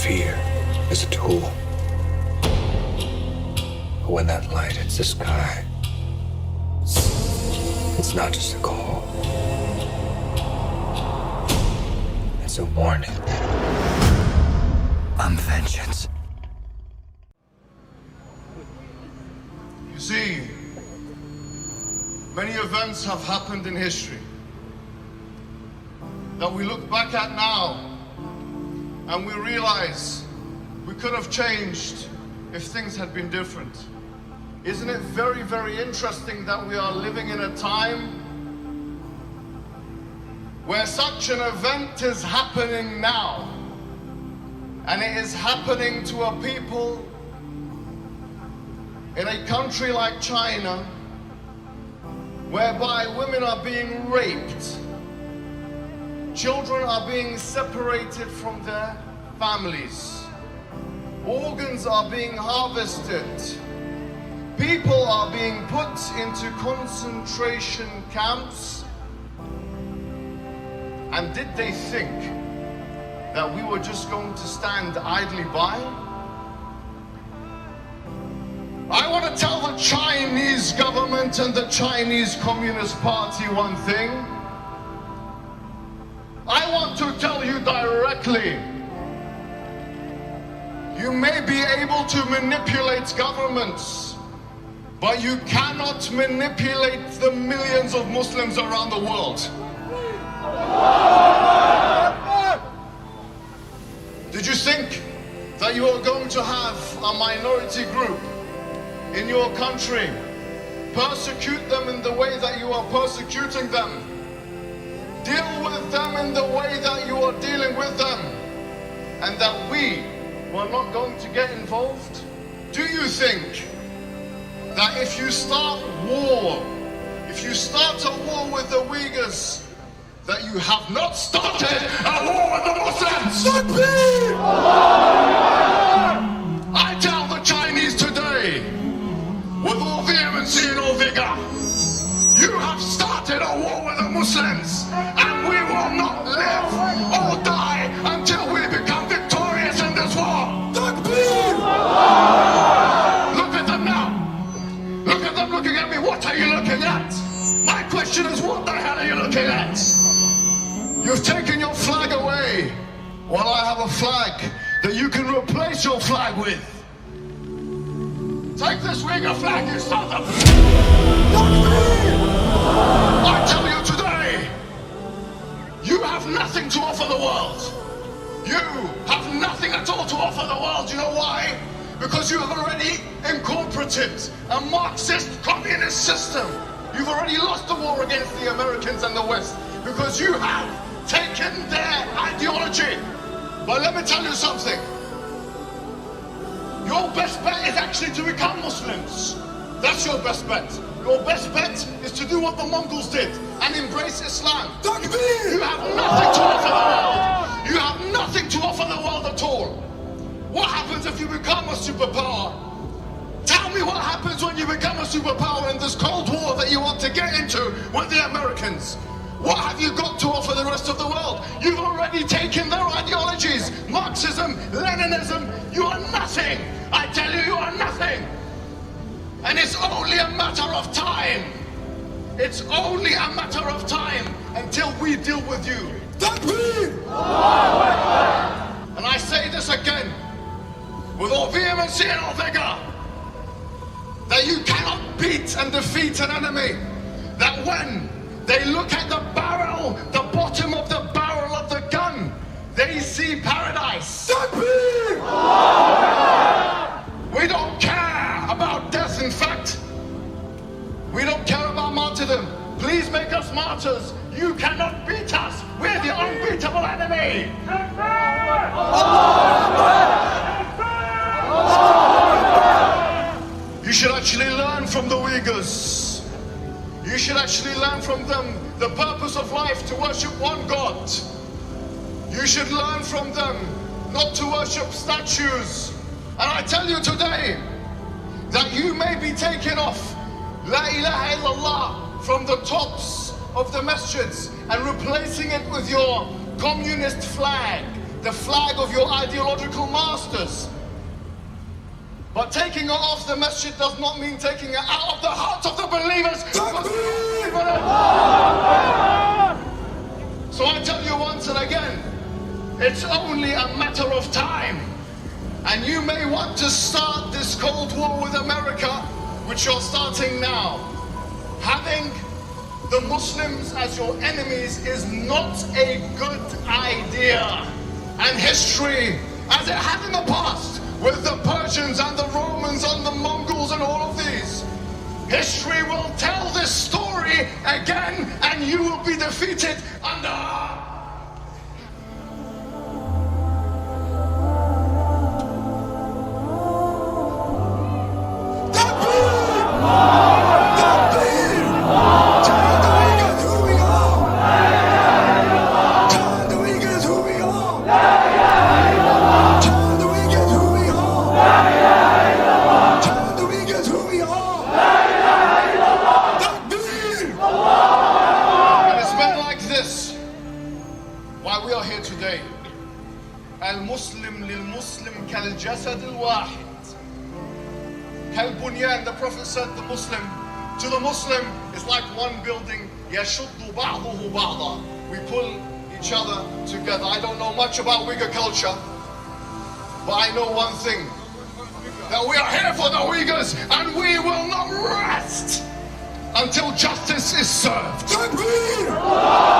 fear is a tool. But when that light hits the sky, it's not just a call. It's a warning. I'm vengeance. You see, many events have happened in history that we look back at now and we realize we could have changed if things had been different. Isn't it very, very interesting that we are living in a time where such an event is happening now, and it is happening to a people in a country like China, whereby women are being raped, children are being separated from their families, organs are being harvested, people are being put into concentration camps. And did they think that we were just going to stand idly by? I want to tell the Chinese government and the Chinese Communist Party one thing. I want to tell you directly, you may be able to manipulate governments, but you cannot manipulate the millions of Muslims around the world. Did you think that you are going to have a minority group in your country persecute them in the way that you are persecuting them, deal with them in the way that you are dealing with them, and that we were not going to get involved? Do you think that if you start war, if you start a war with the Uyghurs, that you have not started a war with the Muslims? I tell the Chinese today, with all vehemency and all vigor, you have started a war with the Muslims, and we will not live or die until we become victorious in this war. Look at them now. Look at them looking at me. What are you looking at? My question is, what the hell are you looking at? You've taken your flag away, while I have a flag that you can replace your flag with. Take this Uyghur flag, you son of... I tell you today, you have nothing to offer the world. You have nothing at all to offer the world. You know why? Because you have already incorporated a Marxist communist system. You've already lost the war against the Americans and the West, because you have taken their ideology. But let me tell you something. Your best bet is actually to become Muslims. That's your best bet. Your best bet is to do what the Mongols did and embrace Islam. You have nothing to offer the world. You have nothing to offer the world at all. What happens if you become a superpower? Tell me what happens when you become a superpower in this Cold War that you want to get into with the Americans. What have you got to offer the rest of the world? You've already taken their ideologies. Marxism, Leninism, you are nothing. I tell you, you are nothing. And it's only a matter of time. It's only a matter of time until we deal with you. And I say this again, with all vehemency and all vigor, that you cannot beat and defeat an enemy. That when they look at the barrel, the bottom of the barrel of the gun, they see paradise. We don't care about death, in fact. We don't care about martyrdom. Please make us martyrs. You cannot beat us. We're the unbeatable enemy. You should actually learn from the Uyghurs. You should actually learn from them the purpose of life, to worship one God. You should learn from them not to worship statues. And I tell you today that you may be taken off La ilaha illallah from the tops of the masjids and replacing it with your communist flag, the flag of your ideological masters. But taking it off the masjid does not mean taking it out of the hearts of the believers. So I tell you once and again, it's only a matter of time. And you may want to start this Cold War with America, which you're starting now. Having the Muslims as your enemies is not a good idea. And history, as it had in the past, with the Persians and the Romans and the Mongols and all of these, history will tell this story again, and you will be defeated under... Why we are here today. Al-Muslim lil-Muslim kal-jasad al-wahid. Kal-bunyan, the Prophet said the Muslim to the Muslim is like one building. Yashuddu ba'duhu ba'da. We pull each other together. I don't know much about Uyghur culture, but I know one thing, that we are here for the Uyghurs and we will not rest until justice is served. Takbir!